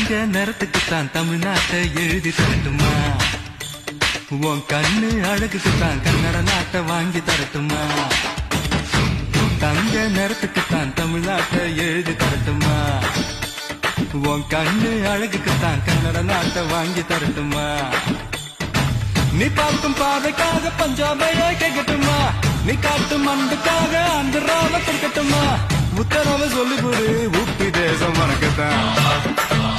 தங்க நிறத்துக்குத்தான் தமிழ்நாட்டை எழுதி தரட்டுமா? உன் கண்ணு அழகுக்குத்தான் கன்னட நாட்டை வாங்கி தரட்டுமா? தங்க நிறத்துக்குத்தான் தமிழ்நாட்டை எழுதி தரட்டுமா? உன் கண்ணு அழகுக்குத்தான் கன்னட நாட்டை வாங்கி தரட்டுமா? நீ பார்க்கும் பாதைக்காக பஞ்சாபையே கேட்கட்டுமா? நீ காட்டும் அன்புக்காக ஆந்திராவை கொடுக்கட்டுமா? உத்தரவை சொல்லிவிடு, உப்பி தேசம் வணக்கத்தான்.